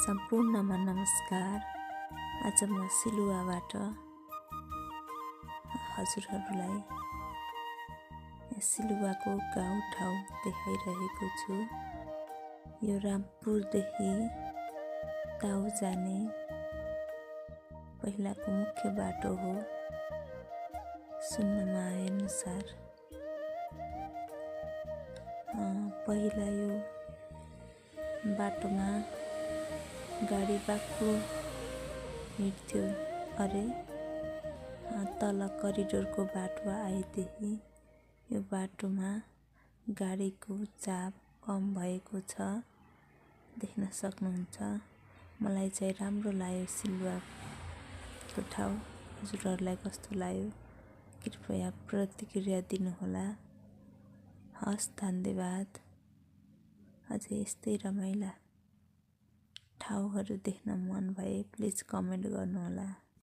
सम्पूर्णमा नमस्कार। आज म सिलुवाबाट हजुरहरूलाई सिलुवाको गाउँठाउँ देखाइरहेको छु। यो रामपुरदेखि ताउ जाने पहिलाको मुख्य बाटो हो। सुन्नमा आएअनुसार पहिला यो बाटोमा गाडी बाक्लो हिँड्थ्यो अरे। तल करिडोरको बाटो आएदेखि यो बाटोमा गाडीको चाप कम भएको छ, देख्न सक्नुहुन्छ। मलाई चाहिँ राम्रो लाग्यो सिलुवाको ठाउँ। हजुरहरूलाई कस्तो लाग्यो कृपया प्रतिक्रिया दिनुहोला। हस्, धन्यवाद। अझै यस्तै रमाइला ठाउँहरू देख्न मन भए प्लिज कमेन्ट गर्नुहोला।